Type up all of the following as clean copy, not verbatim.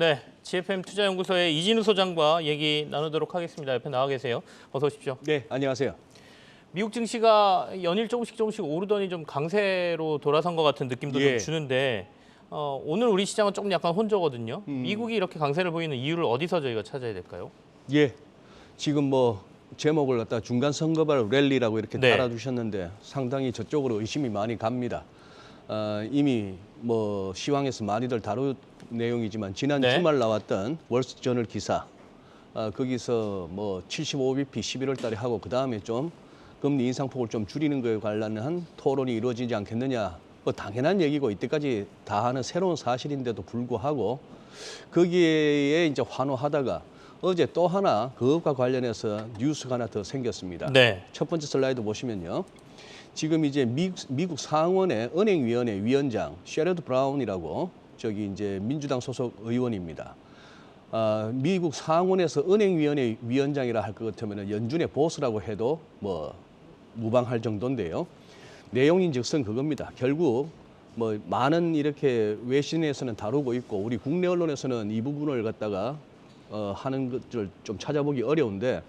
네, GFM 투자연구소의 이진우 소장과 얘기 나누도록 하겠습니다. 옆에 나와 계세요. 어서 오십시오. 네, 안녕하세요. 미국 증시가 연일 조금씩 오르더니 좀 강세로 돌아선 것 같은 느낌도 좀 주는데 오늘 우리 시장은 조금 약간 혼조거든요. 미국이 이렇게 강세를 보이는 이유를 어디서 저희가 찾아야 될까요? 예, 지금 뭐 제목을 갖다 중간 선거발 랠리라고 이렇게 달아주셨는데 상당히 저쪽으로 의심이 많이 갑니다. 이미 뭐 시황에서 많이들 다룬 내용이지만 지난 주말 나왔던 월스트리트저널 기사 거기서 뭐 75bp 11월 달에 하고 그다음에 좀 금리 인상폭을 좀 줄이는 거에 관련한 토론이 이루어지지 않겠느냐. 뭐 당연한 얘기고 이때까지 다 하는 새로운 사실인데도 불구하고 거기에 이제 환호하다가 어제 또 하나 그것과 관련해서 뉴스가 하나 더 생겼습니다. 네. 첫 번째 슬라이드 보시면요. 지금 이제 미국 상원의 은행위원회 위원장 셰러드 브라운이라고 저기 이제 민주당 소속 의원입니다. 미국 상원에서 은행위원회 위원장이라 할 것 같으면 연준의 보스라고 해도 뭐 무방할 정도인데요. 내용인즉슨 그겁니다. 결국 뭐 많은 이렇게 외신에서는 다루고 있고 우리 국내 언론에서는 이 부분을 갖다가 하는 것을 좀 찾아보기 어려운데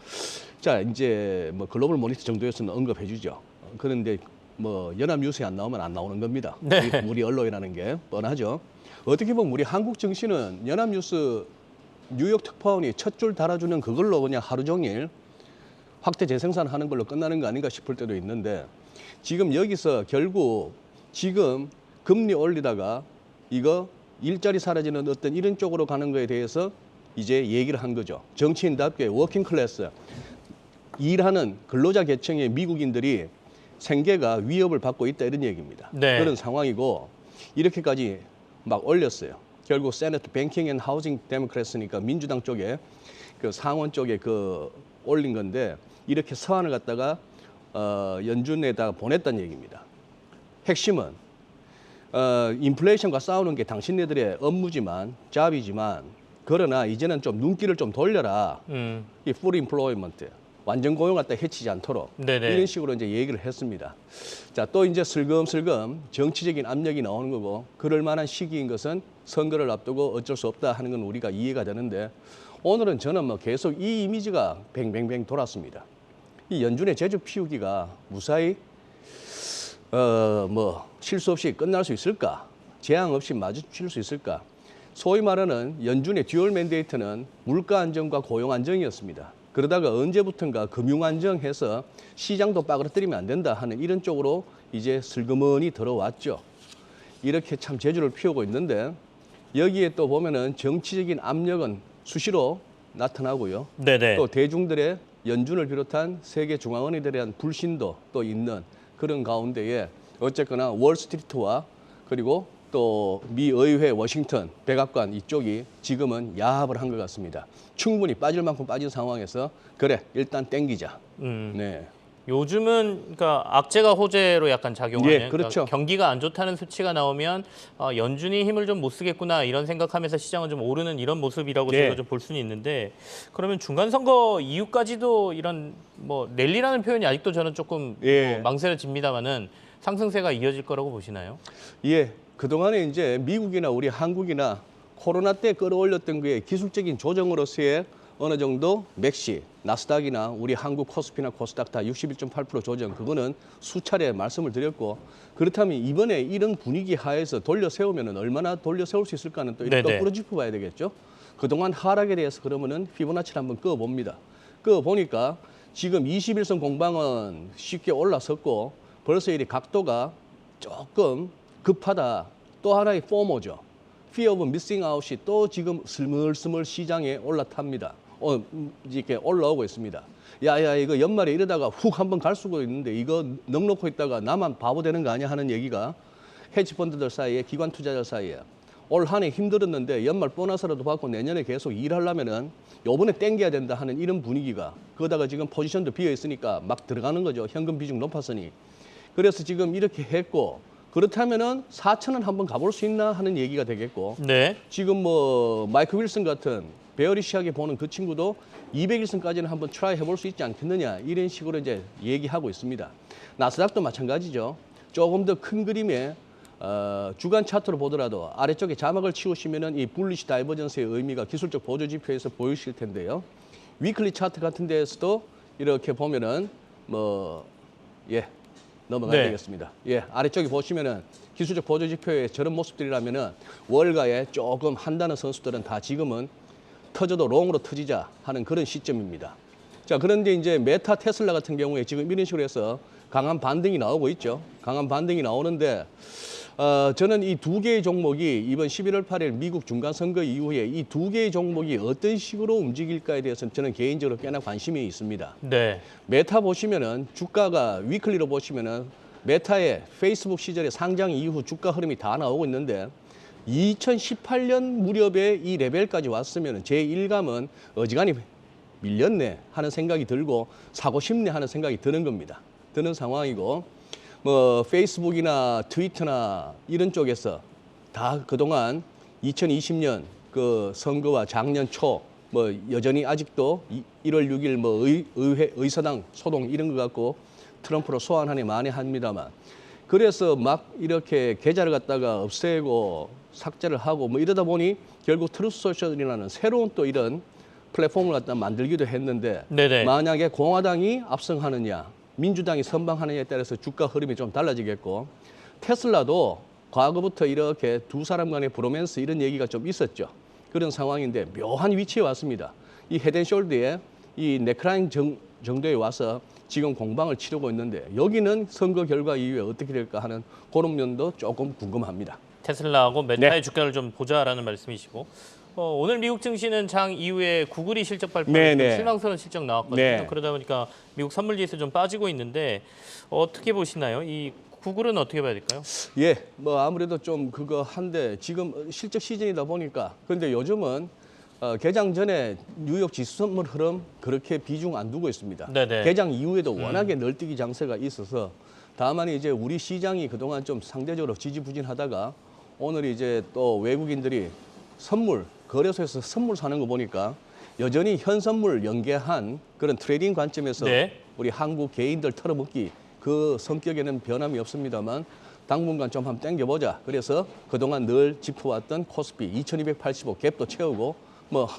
자 이제 뭐 글로벌 모니터 정도에서는 언급해 주죠. 그런데 뭐 연합뉴스에 안 나오면 안 나오는 겁니다. 네. 우리 언론이라는 게 뻔하죠. 어떻게 보면 우리 한국 증시는 연합뉴스 뉴욕 특파원이 첫 줄 달아주는 그걸로 그냥 하루 종일 확대 재생산하는 걸로 끝나는 거 아닌가 싶을 때도 있는데 지금 여기서 결국 지금 금리 올리다가 이거 일자리 사라지는 어떤 이런 쪽으로 가는 거에 대해서 이제 얘기를 한 거죠. 정치인답게 워킹 클래스, 일하는 근로자 계층의 미국인들이 생계가 위협을 받고 있다 이런 얘기입니다. 네. 그런 상황이고 이렇게까지 막 올렸어요. 결국 세네트 뱅킹 앤 하우징 데모크래스니까 민주당 쪽에 그 상원 쪽에 그 올린 건데 이렇게 서한을 갖다가 연준에다가 보냈다는 얘기입니다. 핵심은 인플레이션과 싸우는 게 당신네들의 업무지만 잡이지만 그러나 이제는 좀 눈길을 좀 돌려라. 이 full employment 완전 고용 갖다 해치지 않도록 이런 식으로 이제 얘기를 했습니다. 자, 또 이제 슬금슬금 정치적인 압력이 나오는 거고 그럴 만한 시기인 것은 선거를 앞두고 어쩔 수 없다 하는 건 우리가 이해가 되는데 오늘은 저는 뭐 계속 이 이미지가 뱅뱅뱅 돌았습니다. 이 연준의 제주 피우기가 무사히 뭐 실수 없이 끝날 수 있을까? 재앙 없이 마주칠 수 있을까? 소위 말하는 연준의 듀얼 맨데이트는 물가 안정과 고용 안정이었습니다. 그러다가 언제부턴가 금융 안정해서 시장도 빠그러뜨리면 안 된다 하는 이런 쪽으로 이제 슬그머니 들어왔죠. 이렇게 참 제주를 피우고 있는데 여기에 또 보면은 정치적인 압력은 수시로 나타나고요. 네네. 또 대중들의 연준을 비롯한 세계 중앙은행에 대한 불신도 또 있는 그런 가운데에 어쨌거나 월스트리트와 그리고 또 미 의회 워싱턴 백악관 이쪽이 지금은 야합을 한 것 같습니다. 충분히 빠질 만큼 빠진 상황에서 그래 일단 땡기자. 네. 요즘은 그러니까 악재가 호재로 약간 작용하는 예, 그렇죠. 그러니까 경기가 안 좋다는 수치가 나오면 연준이 힘을 좀 못 쓰겠구나 이런 생각하면서 시장은 좀 오르는 이런 모습이라고 저희가 좀 볼 수는 있는데 그러면 중간 선거 이후까지도 이런 뭐 랠리라는 표현이 아직도 저는 조금 뭐 망설여집니다만은 상승세가 이어질 거라고 보시나요? 예. 그동안에 이제 미국이나 우리 한국이나 코로나 때 끌어올렸던 그의 기술적인 조정으로서의 어느 정도 맥시, 나스닥이나 우리 한국 코스피나 코스닥 다 61.8% 조정, 그거는 수차례 말씀을 드렸고 그렇다면 이번에 이런 분위기 하에서 돌려 세우면 얼마나 돌려 세울 수 있을까는 또 이렇게 거꾸로 짚어봐야 되겠죠. 그동안 하락에 대해서 그러면은 피보나치를 한번 끄어봅니다. 끄어보니까 지금 21선 공방은 쉽게 올라섰고 벌써 이 각도가 조금 급하다. 또 하나의 포모죠. Fear of missing out이 또 지금 스물스물 시장에 올라탑니다. 이렇게 올라오고 있습니다. 야야 이거 연말에 이러다가 훅 한번 갈 수가 있는데 이거 넉넉고 있다가 나만 바보 되는 거 아니야 하는 얘기가 헤지펀드들 사이에 기관 투자자 사이에 올 한 해 힘들었는데 연말 보너스라도 받고 내년에 계속 일하려면은 요번에 땡겨야 된다 하는 이런 분위기가 그러다가 지금 포지션도 비어 있으니까 막 들어가는 거죠. 현금 비중 높았으니. 그래서 지금 이렇게 했고 그렇다면은 4,000원 한번 가볼 수 있나 하는 얘기가 되겠고 지금 뭐 마이크 윌슨 같은 베어리시하게 보는 그 친구도 200일선까지는 한번 트라이 해볼 수 있지 않겠느냐 이런 식으로 이제 얘기하고 있습니다. 나스닥도 마찬가지죠. 조금 더 큰 그림의 주간 차트로 보더라도 아래쪽에 자막을 치우시면은 이 불리시 다이버전스의 의미가 기술적 보조 지표에서 보이실 텐데요. 위클리 차트 같은 데에서도 이렇게 보면은 넘어가야 네. 되겠습니다. 아래쪽에 보시면은 기술적 보조 지표의 저런 모습들이라면은 월가에 조금 한다는 선수들은 다 지금은 터져도 롱으로 터지자 하는 그런 시점입니다. 자, 그런데 이제 메타 테슬라 같은 경우에 지금 이런 식으로 해서 강한 반등이 나오고 있죠. 강한 반등이 나오는데 저는 이 두 개의 종목이 이번 11월 8일 미국 중간선거 이후에 이 두 개의 종목이 어떤 식으로 움직일까에 대해서는 저는 개인적으로 꽤나 관심이 있습니다. 네. 메타 보시면은 주가가 위클리로 보시면은 메타의 페이스북 시절에 상장 이후 주가 흐름이 다 나오고 있는데 2018년 무렵에 이 레벨까지 왔으면 제 일감은 어지간히 밀렸네 하는 생각이 들고 사고 싶네 하는 생각이 드는 겁니다. 드는 상황이고 페이스북이나 트위터나 이런 쪽에서 다 그동안 2020년 그 선거와 작년 초 여전히 아직도 1월 6일 의사당 소동 이런 거 갖고 트럼프로 소환하니 많이 합니다만 그래서 막 이렇게 계좌를 갖다가 없애고 삭제를 하고 이러다 보니 결국 트루스 소셜이라는 새로운 또 이런 플랫폼을 갖다 만들기도 했는데 네네. 만약에 공화당이 압승하느냐 민주당이 선방하느냐에 따라서 주가 흐름이 좀 달라지겠고 테슬라도 과거부터 이렇게 두 사람 간의 브로맨스 이런 얘기가 좀 있었죠. 그런 상황인데 묘한 위치에 왔습니다. 이 헤드앤숄더에 이 넥라인 정도에 와서 지금 공방을 치르고 있는데 여기는 선거 결과 이후에 어떻게 될까 하는 그런 면도 조금 궁금합니다. 테슬라하고 메타의 네. 주가를 좀 보자라는 말씀이시고 오늘 미국 증시는 장 이후에 구글이 실적 네, 발표에 네. 실망스러운 실적 나왔거든요. 네. 그러다 보니까 미국 선물지수 좀 빠지고 있는데 어떻게 보시나요? 이 구글은 어떻게 봐야 될까요? 아무래도 좀 그거 한데 지금 실적 시즌이다 보니까 근데 요즘은 개장 전에 뉴욕 지수 선물 흐름 그렇게 비중 안 두고 있습니다. 네네. 개장 이후에도 워낙에 널뛰기 장세가 있어서 다만 이제 우리 시장이 그동안 좀 상대적으로 지지부진하다가 오늘 이제 또 외국인들이 선물 거래소에서 선물 사는 거 보니까 여전히 현선물 연계한 그런 트레이딩 관점에서 네. 우리 한국 개인들 털어먹기 그 성격에는 변함이 없습니다만 당분간 좀 한번 당겨보자. 그래서 그동안 늘 짚어왔던 코스피 2285 갭도 채우고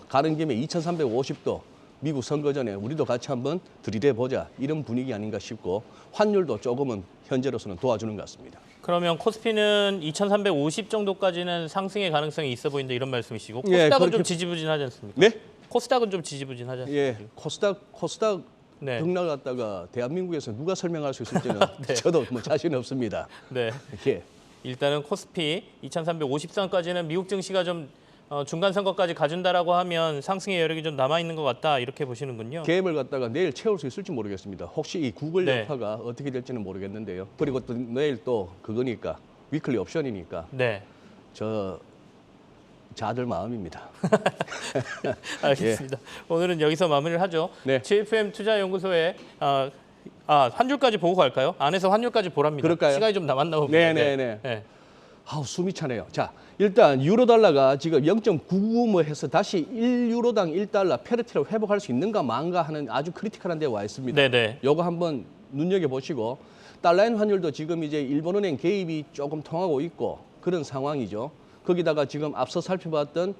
가는 김에 2350도 미국 선거 전에 우리도 같이 한번 들이대보자. 이런 분위기 아닌가 싶고 환율도 조금은 현재로서는 도와주는 것 같습니다. 그러면 코스피는 2,350 정도까지는 상승의 가능성이 있어 보인다 이런 말씀이시고 예, 코스닥은 그렇게- 좀 지지부진하지 않습니까? 네? 코스닥은 좀 지지부진하지 않습니까? 코스닥 네. 등락 갔다가 대한민국에서 누가 설명할 수 있을지는 네. 저도 자신 없습니다. 네. 예. 일단은 코스피 2,350선까지는 미국 증시가 좀 중간 선거까지 가준다라고 하면 상승의 여력이 좀 남아 있는 것 같다 이렇게 보시는군요. 갭을 갖다가 내일 채울 수 있을지 모르겠습니다. 혹시 이 구글 네. 여파가 어떻게 될지는 모르겠는데요. 그리고 또 내일 또 그거니까 위클리 옵션이니까 네. 저 자들 마음입니다. 알겠습니다. 오늘은 여기서 마무리를 하죠. 네. GFM 투자연구소에 환율까지 보고 갈까요? 안에서 환율까지 보랍니다. 그럴까요? 시간이 좀 남았나 봅니다. 네네네. 네. 숨이 차네요. 자, 일단 유로 달러가 지금 0.99 해서 다시 1유로당 1달러 페리티를 회복할 수 있는가 만가 하는 아주 크리티컬한 데 와 있습니다. 네네. 요거 한번 눈여겨보시고 달러엔 환율도 지금 이제 일본은행 개입이 조금 통하고 있고 그런 상황이죠. 거기다가 지금 앞서 살펴봤던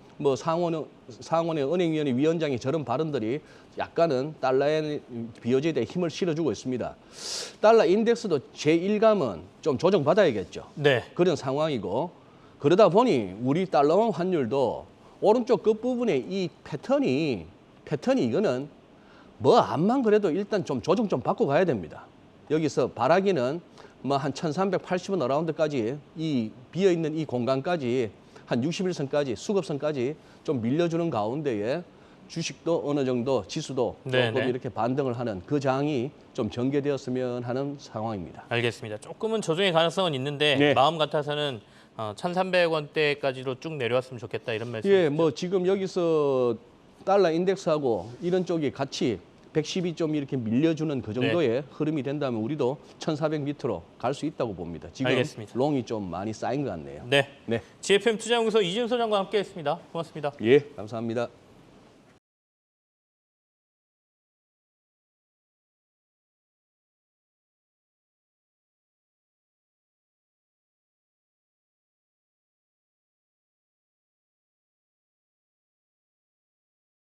상원의 은행위원회 위원장의 저런 발언들이 약간은 달러의 비어제에 대해 힘을 실어주고 있습니다. 달러 인덱스도 제 일감은 좀 조정받아야겠죠. 네. 그런 상황이고 그러다 보니 우리 달러원 환율도 오른쪽 끝부분에 이 패턴이 이거는 암만 그래도 일단 좀 조정 좀 받고 가야 됩니다. 여기서 바라기는 한 1380원 어라운드까지 이 비어있는 이 공간까지 한 61선까지 수급선까지 좀 밀려주는 가운데에 주식도 어느 정도 지수도 네네. 조금 이렇게 반등을 하는 그 장이 좀 전개되었으면 하는 상황입니다. 알겠습니다. 조금은 조정의 가능성은 있는데 네. 마음 같아서는 1,300원대까지로 쭉 내려왔으면 좋겠다 이런 말씀. 예, 지금 여기서 달러 인덱스하고 이런 쪽이 같이 110이 좀 이렇게 밀려주는 그 정도의 흐름이 된다면 우리도 1,400 밑으로 갈 수 있다고 봅니다. 지금 알겠습니다. 롱이 좀 많이 쌓인 것 같네요. 네. 네. GFM 투자연구소 이준 소장과 함께했습니다. 고맙습니다. 예, 감사합니다.